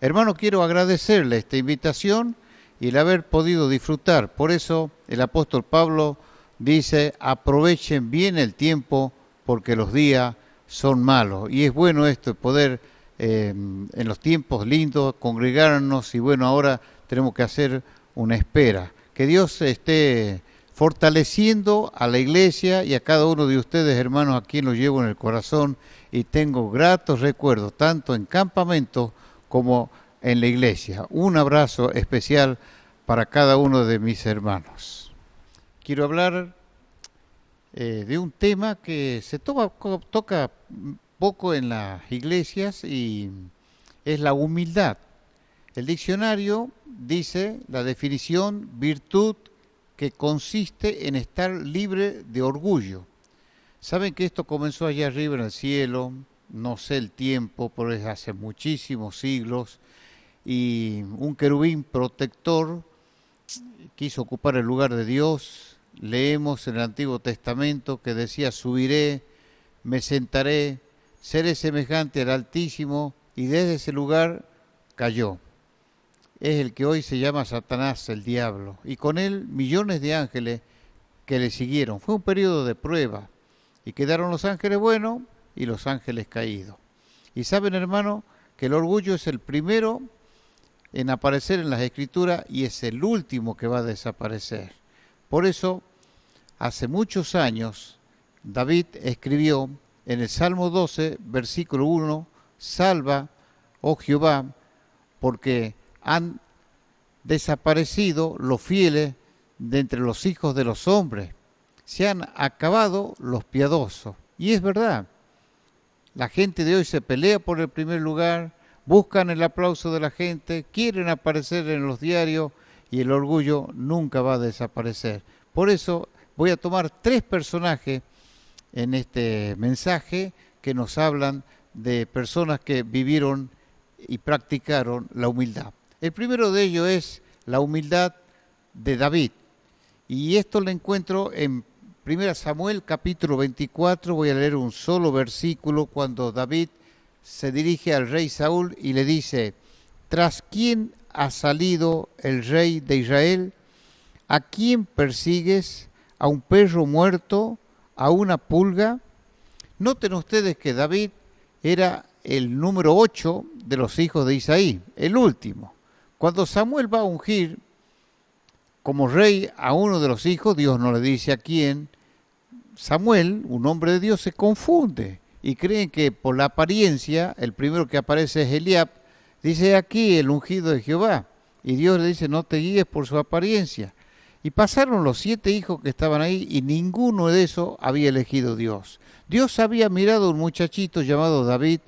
Hermano, quiero agradecerle esta invitación y el haber podido disfrutar. Por eso el apóstol Pablo dice, aprovechen bien el tiempo porque los días son malos. Y es bueno esto, poder en los tiempos lindos congregarnos y bueno, ahora tenemos que hacer una espera. Que Dios esté fortaleciendo a la iglesia y a cada uno de ustedes, hermanos, a quien lo llevo en el corazón y tengo gratos recuerdos, tanto en campamento como en la iglesia. Un abrazo especial para cada uno de mis hermanos. Quiero hablar de un tema que se toca poco en las iglesias y es la humildad. El diccionario dice la definición: virtud que consiste en estar libre de orgullo. Saben que esto comenzó allá arriba en el cielo, no sé el tiempo, pero es hace muchísimos siglos, y un querubín protector quiso ocupar el lugar de Dios. Leemos en el Antiguo Testamento que decía, subiré, me sentaré, seré semejante al Altísimo, y desde ese lugar cayó. Es el que hoy se llama Satanás, el diablo, y con él millones de ángeles que le siguieron. Fue un periodo de prueba, y quedaron los ángeles buenos y los ángeles caídos. Y saben, hermano, que el orgullo es el primero en aparecer en las Escrituras y es el último que va a desaparecer. Por eso, hace muchos años, David escribió en el Salmo 12, versículo 1, salva, oh Jehová, porque han desaparecido los fieles de entre los hijos de los hombres, se han acabado los piadosos. Y es verdad, la gente de hoy se pelea por el primer lugar, buscan el aplauso de la gente, quieren aparecer en los diarios y el orgullo nunca va a desaparecer. Por eso voy a tomar 3 personajes en este mensaje que nos hablan de personas que vivieron y practicaron la humildad. El primero de ellos es la humildad de David. Y esto lo encuentro en 1 Samuel capítulo 24. Voy a leer un solo versículo cuando David se dirige al rey Saúl y le dice, ¿tras quién ha salido el rey de Israel? ¿A quién persigues? ¿A un perro muerto? ¿A una pulga? Noten ustedes que David era el número 8 de los hijos de Isaí, el último. Cuando Samuel va a ungir como rey a uno de los hijos, Dios no le dice a quién, Samuel, un hombre de Dios, se confunde y creen que por la apariencia, el primero que aparece es Eliab, dice aquí el ungido de Jehová, y Dios le dice no te guíes por su apariencia. Y pasaron los 7 hijos que estaban ahí y ninguno de esos había elegido Dios. Dios había mirado a un muchachito llamado David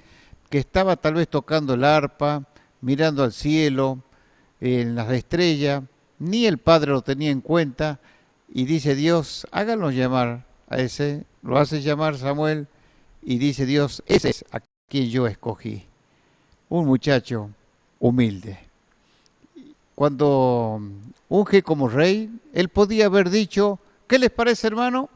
que estaba tal vez tocando el arpa, mirando al cielo, en las estrellas, ni el padre lo tenía en cuenta, y dice Dios, háganlo llamar a ese, lo hace llamar Samuel, y dice Dios, ese es a quien yo escogí, un muchacho humilde. Cuando unge como rey, él podía haber dicho, ¿qué les parece, hermano?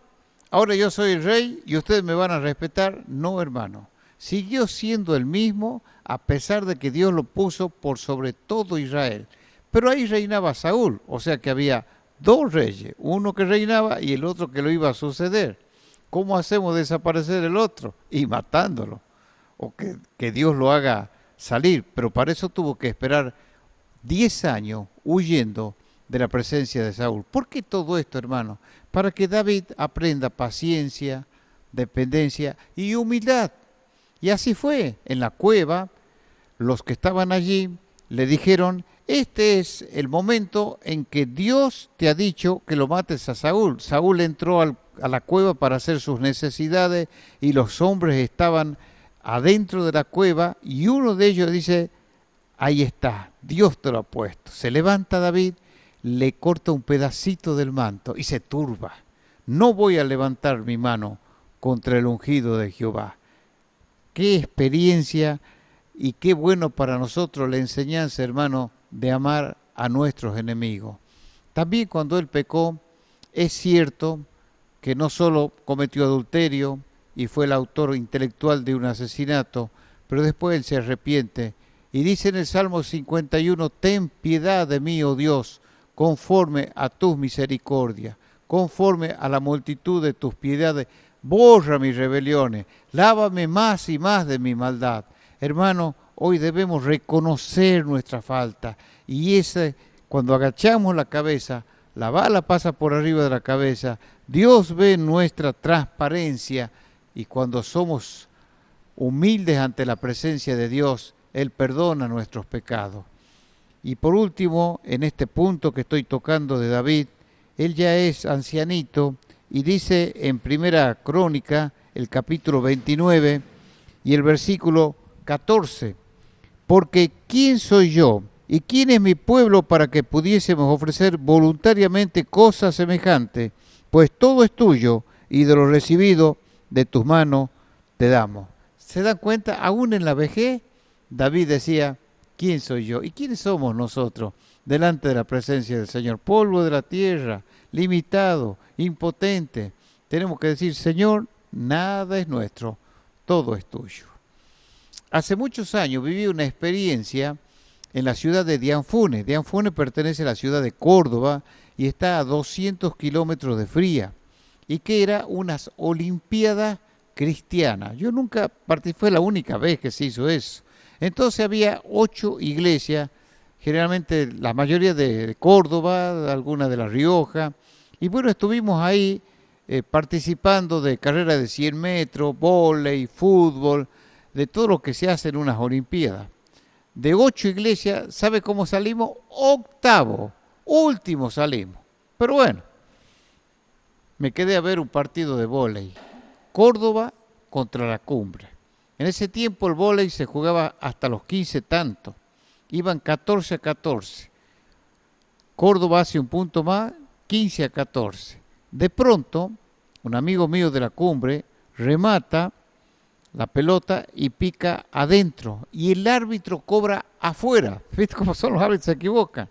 Ahora yo soy el rey y ustedes me van a respetar. No, hermano. Siguió siendo el mismo a pesar de que Dios lo puso por sobre todo Israel. Pero ahí reinaba Saúl, o sea que había 2 reyes, uno que reinaba y el otro que lo iba a suceder. ¿Cómo hacemos desaparecer el otro? Y matándolo, o que Dios lo haga salir. Pero para eso tuvo que esperar 10 años huyendo de la presencia de Saúl. ¿Por qué todo esto, hermano? Para que David aprenda paciencia, dependencia y humildad. Y así fue. En la cueva, los que estaban allí le dijeron, este es el momento en que Dios te ha dicho que lo mates a Saúl. Saúl entró a la cueva para hacer sus necesidades y los hombres estaban adentro de la cueva y uno de ellos dice, ahí está, Dios te lo ha puesto. Se levanta David, le corta un pedacito del manto y se turba. No voy a levantar mi mano contra el ungido de Jehová. Qué experiencia y qué bueno para nosotros la enseñanza, hermano, de amar a nuestros enemigos. También cuando él pecó, es cierto que no solo cometió adulterio y fue el autor intelectual de un asesinato, pero después él se arrepiente Y dice en el Salmo 51, ten piedad de mí, oh Dios, conforme a tus misericordias, conforme a la multitud de tus piedades, borra mis rebeliones, lávame más y más de mi maldad. Hermano, hoy debemos reconocer nuestra falta, y cuando agachamos la cabeza, la bala pasa por arriba de la cabeza, Dios ve nuestra transparencia, y cuando somos humildes ante la presencia de Dios, Él perdona nuestros pecados. Y por último, en este punto que estoy tocando de David, él ya es ancianito y dice en Primera Crónica, el capítulo 29 y el versículo 14, porque ¿quién soy yo y quién es mi pueblo para que pudiésemos ofrecer voluntariamente cosas semejantes? Pues todo es tuyo y de lo recibido de tus manos te damos. ¿Se dan cuenta? Aún en la vejez, David decía, ¿quién soy yo? ¿Y quiénes somos nosotros delante de la presencia del Señor? Polvo de la tierra, limitado, impotente. Tenemos que decir, Señor, nada es nuestro, todo es tuyo. Hace muchos años viví una experiencia en la ciudad de Dianfune. Dianfune pertenece a la ciudad de Córdoba y está a 200 kilómetros de Fría, y que era unas Olimpiadas cristianas. Yo nunca participé, fue la única vez que se hizo eso. Entonces había 8 iglesias, generalmente la mayoría de Córdoba, algunas de La Rioja, y bueno, estuvimos ahí participando de carreras de 100 metros, vóley, fútbol, de todo lo que se hace en unas Olimpiadas. De 8 iglesias, ¿sabe cómo salimos? Octavo, último salimos. Pero bueno, me quedé a ver un partido de vóley, Córdoba contra La Cumbre. En ese tiempo el vóley se jugaba hasta los 15 tantos, iban 14-14. Córdoba hace un punto más, 15-14. De pronto, un amigo mío de La Cumbre remata la pelota y pica adentro, y el árbitro cobra afuera. ¿Viste cómo son los árbitros? Se equivocan.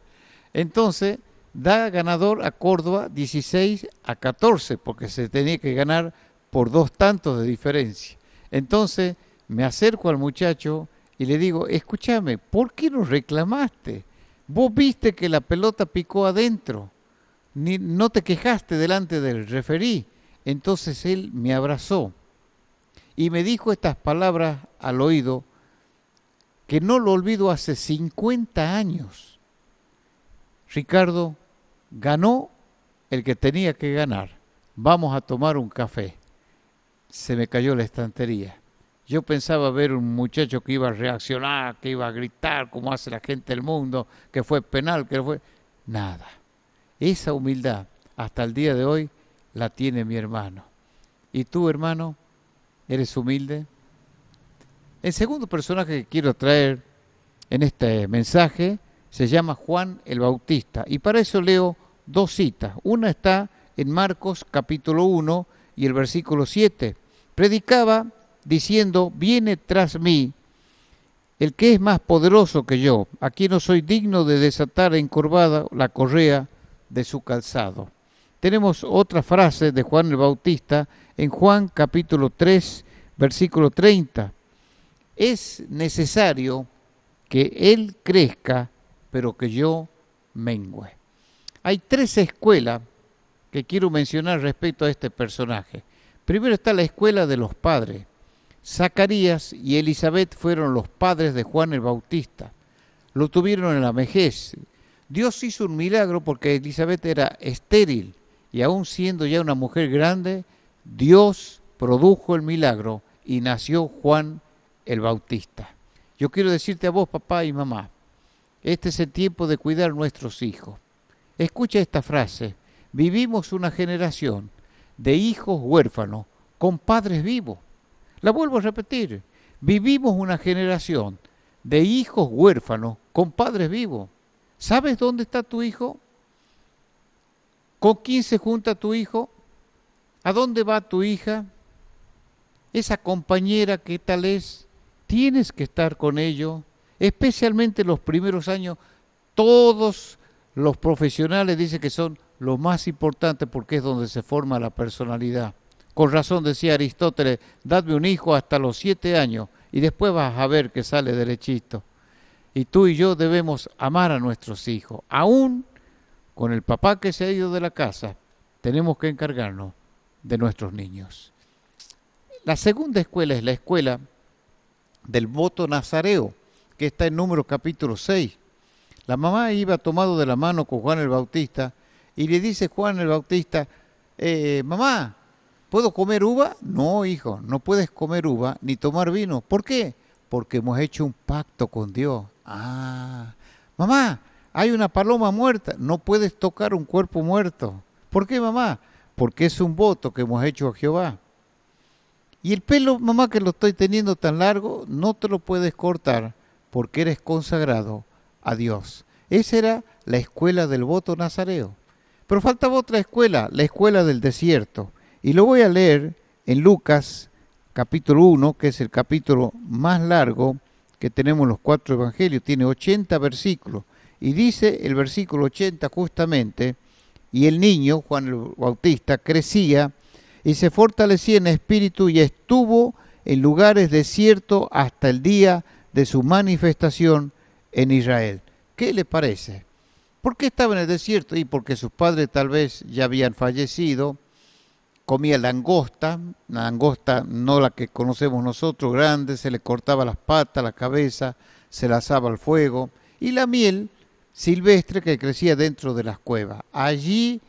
Entonces, da ganador a Córdoba 16-14, porque se tenía que ganar por 2 tantos de diferencia. Entonces, me acerco al muchacho y le digo, escúchame, ¿por qué no reclamaste? Vos viste que la pelota picó adentro, no te quejaste delante del referí. Entonces él me abrazó y me dijo estas palabras al oído que no lo olvido hace 50 años. Ricardo, ganó el que tenía que ganar. Vamos a tomar un café. Se me cayó la estantería. Yo pensaba ver un muchacho que iba a reaccionar, que iba a gritar como hace la gente del mundo, que fue penal, que fue... Nada. Esa humildad, hasta el día de hoy, la tiene mi hermano. ¿Y tú, hermano, eres humilde? El segundo personaje que quiero traer en este mensaje se llama Juan el Bautista. Y para eso leo 2 citas. Una está en Marcos capítulo 1 y el versículo 7. Predicaba diciendo, viene tras mí el que es más poderoso que yo, a quien no soy digno de desatar encorvada la correa de su calzado. Tenemos otra frase de Juan el Bautista en Juan capítulo 3, versículo 30. Es necesario que él crezca, pero que yo mengüe. Hay 3 escuelas que quiero mencionar respecto a este personaje. Primero está la escuela de los padres. Zacarías y Elizabeth fueron los padres de Juan el Bautista. Lo tuvieron en la vejez. Dios hizo un milagro porque Elizabeth era estéril y aún siendo ya una mujer grande, Dios produjo el milagro y nació Juan el Bautista. Yo quiero decirte a vos, papá y mamá, este es el tiempo de cuidar a nuestros hijos. Escucha esta frase: vivimos una generación de hijos huérfanos con padres vivos. La vuelvo a repetir, vivimos una generación de hijos huérfanos con padres vivos. ¿Sabes dónde está tu hijo? ¿Con quién se junta tu hijo? ¿A dónde va tu hija? Esa compañera, ¿qué tal es? Tienes que estar con ellos, especialmente los primeros años. Todos los profesionales dicen que son lo más importante porque es donde se forma la personalidad. Con razón decía Aristóteles, dadme un hijo hasta los 7 años y después vas a ver que sale derechito. Y tú y yo debemos amar a nuestros hijos. Aún con el papá que se ha ido de la casa, tenemos que encargarnos de nuestros niños. La segunda escuela es la escuela del voto nazareo, que está en Números capítulo 6. La mamá iba tomado de la mano con Juan el Bautista y le dice Juan el Bautista, mamá, ¿puedo comer uva? No, hijo, no puedes comer uva ni tomar vino. ¿Por qué? Porque hemos hecho un pacto con Dios. Ah, mamá, hay una paloma muerta, no puedes tocar un cuerpo muerto. ¿Por qué, mamá? Porque es un voto que hemos hecho a Jehová. Y el pelo, mamá, que lo estoy teniendo tan largo, no te lo puedes cortar porque eres consagrado a Dios. Esa era la escuela del voto nazareo. Pero faltaba otra escuela, la escuela del desierto. Y lo voy a leer en Lucas capítulo 1, que es el capítulo más largo que tenemos en los 4 evangelios. Tiene 80 versículos. Y dice el versículo 80 justamente, y el niño, Juan el Bautista, crecía y se fortalecía en espíritu y estuvo en lugares desiertos hasta el día de su manifestación en Israel. ¿Qué le parece? ¿Por qué estaba en el desierto? Y porque sus padres tal vez ya habían fallecido. Comía langosta no la que conocemos nosotros, grande, se le cortaba las patas, la cabeza, se la asaba al fuego. Y la miel silvestre que crecía dentro de las cuevas. Allí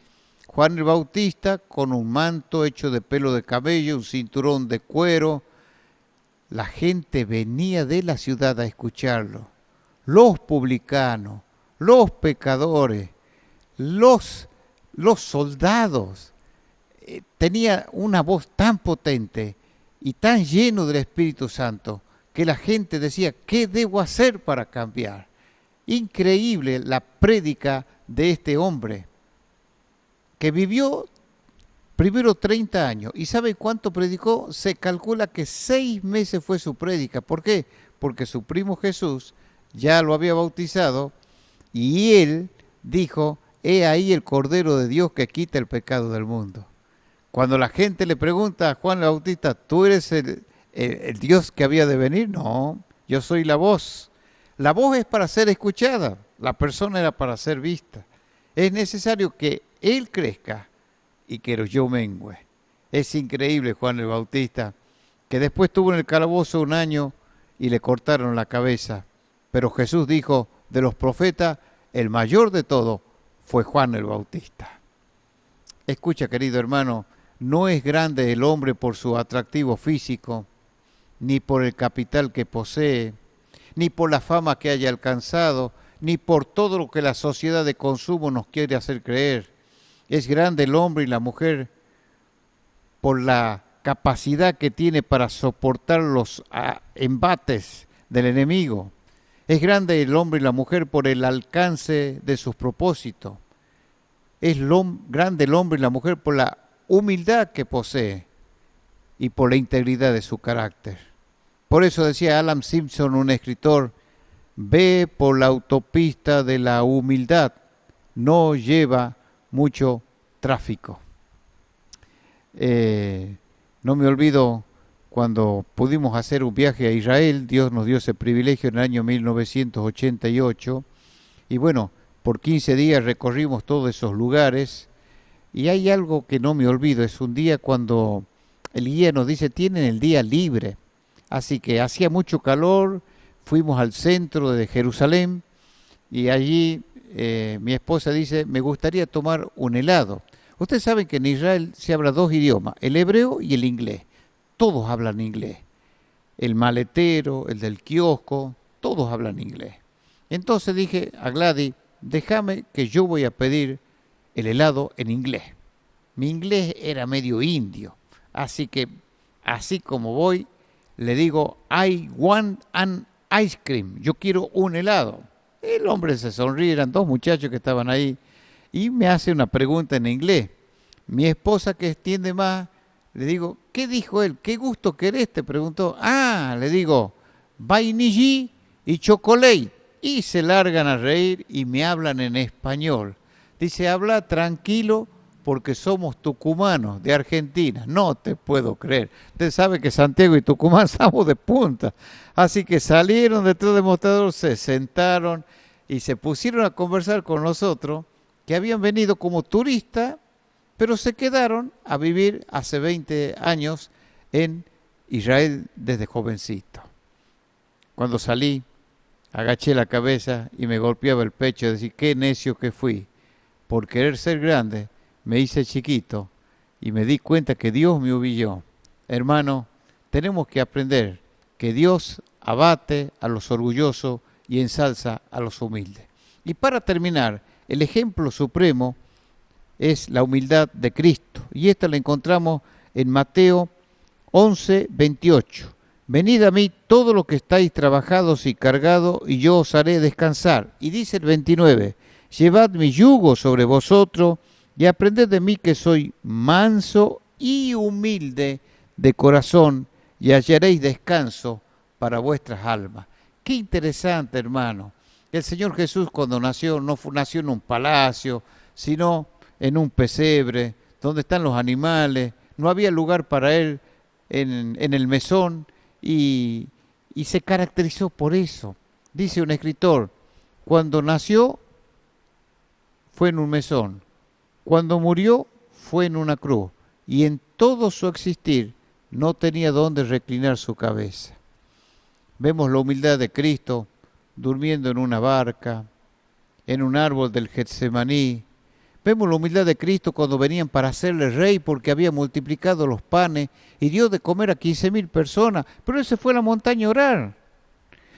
Juan el Bautista, con un manto hecho de pelo de cabello, un cinturón de cuero, la gente venía de la ciudad a escucharlo. Los publicanos, los pecadores, los soldados. Tenía una voz tan potente y tan lleno del Espíritu Santo que la gente decía, ¿qué debo hacer para cambiar? Increíble la prédica de este hombre que vivió primero 30 años. ¿Y sabe cuánto predicó? Se calcula que 6 meses fue su prédica. ¿Por qué? Porque su primo Jesús ya lo había bautizado y él dijo, he ahí el Cordero de Dios que quita el pecado del mundo. Cuando la gente le pregunta a Juan el Bautista, ¿tú eres el Dios que había de venir? No, yo soy la voz. La voz es para ser escuchada, la persona era para ser vista. Es necesario que él crezca y que yo mengüe. Es increíble Juan el Bautista, que después estuvo en el calabozo 1 año y le cortaron la cabeza. Pero Jesús dijo, de los profetas, el mayor de todos fue Juan el Bautista. Escucha, querido hermano, no es grande el hombre por su atractivo físico, ni por el capital que posee, ni por la fama que haya alcanzado, ni por todo lo que la sociedad de consumo nos quiere hacer creer. Es grande el hombre y la mujer por la capacidad que tiene para soportar los embates del enemigo. Es grande el hombre y la mujer por el alcance de sus propósitos. Es grande el hombre y la mujer por la humildad que posee y por la integridad de su carácter. Por eso decía Alan Simpson, un escritor, ve por la autopista de la humildad, no lleva mucho tráfico. No me olvido cuando pudimos hacer un viaje a Israel, Dios nos dio ese privilegio en el año 1988, y bueno, por 15 días recorrimos todos esos lugares, y hay algo que no me olvido, es un día cuando el guía nos dice, tienen el día libre, así que hacía mucho calor, fuimos al centro de Jerusalén, y allí mi esposa dice, me gustaría tomar un helado. Ustedes saben que en Israel se habla 2 idiomas, el hebreo y el inglés. Todos hablan inglés. El maletero, el del kiosco, todos hablan inglés. Entonces dije a Gladys, déjame que yo voy a pedir el helado en inglés. Mi inglés era medio indio, así que así como voy, le digo, I want an ice cream, yo quiero un helado. El hombre se sonríe, eran 2 muchachos que estaban ahí, y me hace una pregunta en inglés. Mi esposa, que entiende más, le digo, ¿qué dijo él? ¿Qué gusto querés? Te preguntó. Ah, le digo, vainilla y chocolate. Y se largan a reír y me hablan en español. Dice, habla tranquilo, porque somos tucumanos de Argentina. No te puedo creer. Usted sabe que Santiago y Tucumán estamos de punta. Así que salieron detrás del mostrador, se sentaron y se pusieron a conversar con nosotros, que habían venido como turistas, pero se quedaron a vivir hace 20 años en Israel desde jovencito. Cuando salí, agaché la cabeza y me golpeaba el pecho de decir, qué necio que fui. Por querer ser grande, me hice chiquito y me di cuenta que Dios me humilló. Hermano, tenemos que aprender que Dios abate a los orgullosos y ensalza a los humildes. Y para terminar, el ejemplo supremo es la humildad de Cristo. Y esta la encontramos en Mateo 11, 28. Venid a mí todos los que estáis trabajados y cargados, y yo os haré descansar. Y dice el 29, llevad mi yugo sobre vosotros, y aprended de mí que soy manso y humilde de corazón, y hallaréis descanso para vuestras almas. Qué interesante, hermano. El Señor Jesús cuando nació, no nació en un palacio, sino en un pesebre, donde están los animales. No había lugar para él en el mesón, y se caracterizó por eso. Dice un escritor, cuando nació fue en un mesón, cuando murió fue en una cruz, y en todo su existir no tenía dónde reclinar su cabeza. Vemos la humildad de Cristo durmiendo en una barca, en un árbol del Getsemaní. Vemos la humildad de Cristo cuando venían para hacerle rey porque había multiplicado los panes y dio de comer a 15.000 personas, pero él se fue a la montaña a orar.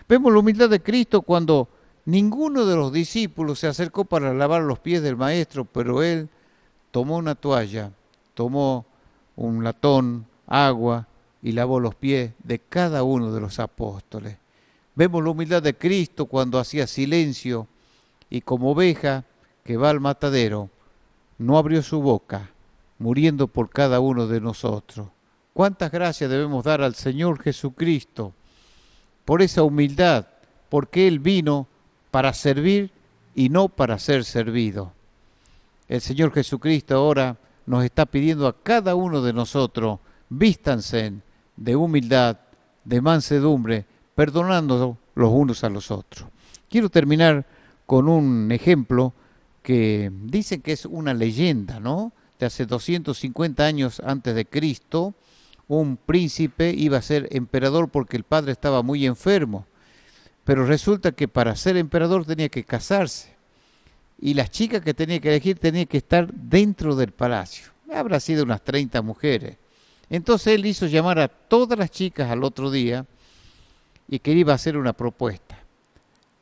Vemos la humildad de Cristo cuando ninguno de los discípulos se acercó para lavar los pies del Maestro, pero él tomó una toalla, tomó un latón, agua y lavó los pies de cada uno de los apóstoles. Vemos la humildad de Cristo cuando hacía silencio y como oveja que va al matadero, no abrió su boca, muriendo por cada uno de nosotros. ¿Cuántas gracias debemos dar al Señor Jesucristo por esa humildad? Porque Él vino para servir y no para ser servido. El Señor Jesucristo ahora nos está pidiendo a cada uno de nosotros, vístanse de humildad, de mansedumbre, perdonándonos los unos a los otros. Quiero terminar con un ejemplo que dicen que es una leyenda, ¿no? De hace 250 años antes de Cristo, un príncipe iba a ser emperador porque el padre estaba muy enfermo, pero resulta que para ser emperador tenía que casarse, y las chicas que tenía que elegir tenían que estar dentro del palacio. Habrá sido unas 30 mujeres. Entonces él hizo llamar a todas las chicas al otro día y que iba a hacer una propuesta.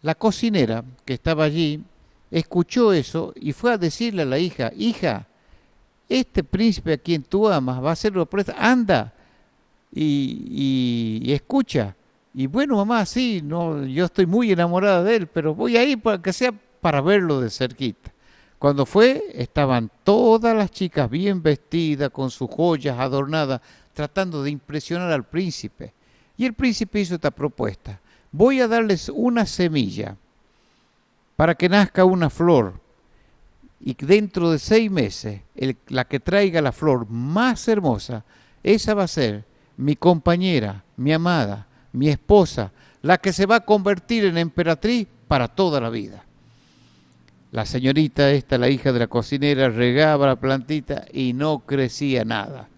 La cocinera que estaba allí escuchó eso y fue a decirle a la hija, hija, este príncipe a quien tú amas va a hacer una propuesta, anda y escucha. Y bueno, mamá, sí, no, yo estoy muy enamorada de él, pero voy a ir para que sea para verlo de cerquita. Cuando fue, estaban todas las chicas bien vestidas, con sus joyas adornadas, tratando de impresionar al príncipe. Y el príncipe hizo esta propuesta, voy a darles una semilla para que nazca una flor, y dentro de 6 meses, la que traiga la flor más hermosa, esa va a ser mi compañera, mi amada, mi esposa, la que se va a convertir en emperatriz para toda la vida. La señorita esta, la hija de la cocinera, regaba la plantita y no crecía nada.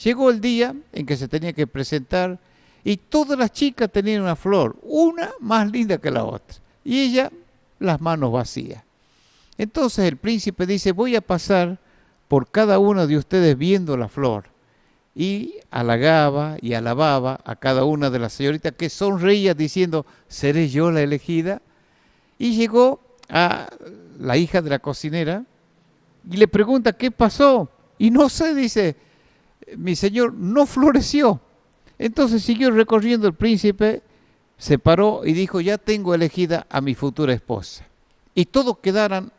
Llegó el día en que se tenía que presentar y todas las chicas tenían una flor, una más linda que la otra, y ella las manos vacías. Entonces el príncipe dice, voy a pasar por cada uno de ustedes viendo la flor. Y halagaba y alababa a cada una de las señoritas que sonreía diciendo, ¿seré yo la elegida? Y llegó a la hija de la cocinera y le pregunta, ¿qué pasó? Y no sé, dice, mi señor, no floreció. Entonces siguió recorriendo el príncipe, se paró y dijo, ya tengo elegida a mi futura esposa. Y todos quedaron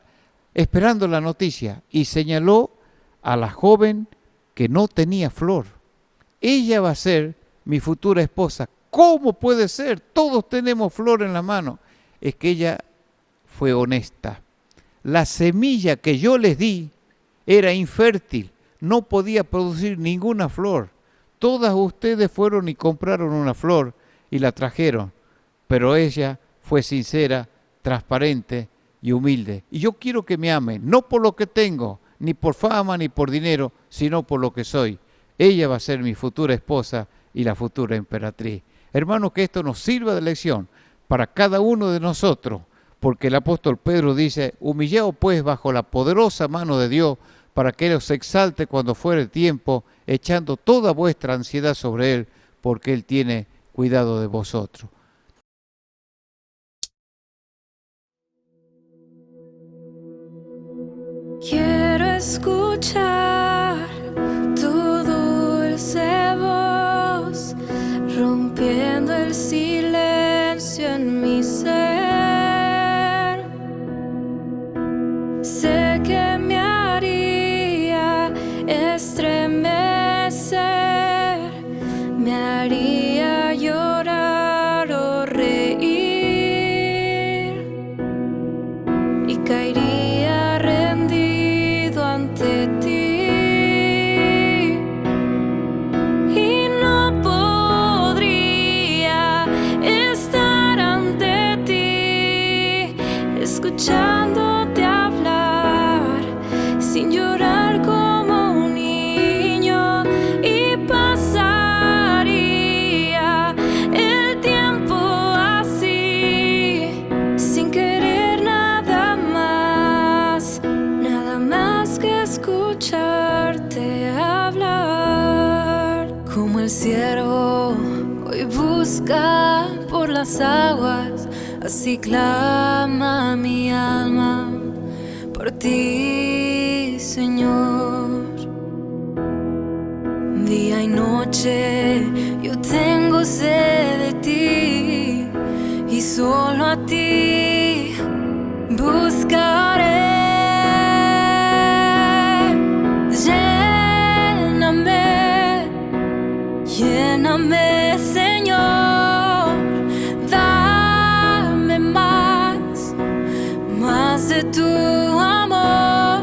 esperando la noticia y señaló a la joven que no tenía flor. Ella va a ser mi futura esposa. ¿Cómo puede ser? Todos tenemos flor en la mano. Es que ella fue honesta. La semilla que yo les di era infértil, no podía producir ninguna flor. Todas ustedes fueron y compraron una flor y la trajeron, pero ella fue sincera, transparente y humilde. Y yo quiero que me amen, no por lo que tengo, ni por fama, ni por dinero, sino por lo que soy. Ella va a ser mi futura esposa y la futura emperatriz. Hermanos, que esto nos sirva de lección para cada uno de nosotros, porque el apóstol Pedro dice: humillaos pues bajo la poderosa mano de Dios, para que Él os exalte cuando fuere el tiempo, echando toda vuestra ansiedad sobre Él, porque Él tiene cuidado de vosotros. Quiero escuchar tu dulce voz, rompiendo el silencio en mi ser. Sé que me haría estremecer, me haría llorar o reír, y caería rendido ante ti, y no podría estar ante ti escuchándote hablar sin llorar como un niño, y pasaría el tiempo así sin querer nada más que escucharte hablar. Como el ciervo hoy busca por las aguas, así clama mi alma por ti, Señor. Día y noche yo tengo sed de ti, y solo a ti buscaré. Lléname, Señor, dame más de tu amor.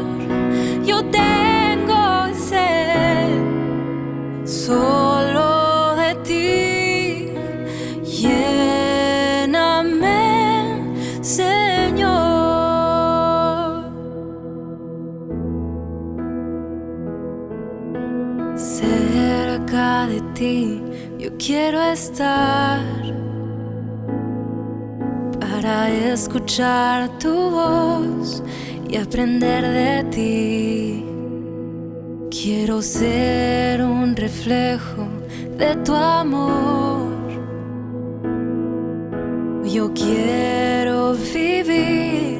Yo tengo sed solo de ti. Lléname, Señor. Cerca de ti yo quiero estar, para escuchar tu voz y aprender de ti. Quiero ser un reflejo de tu amor. Yo quiero vivir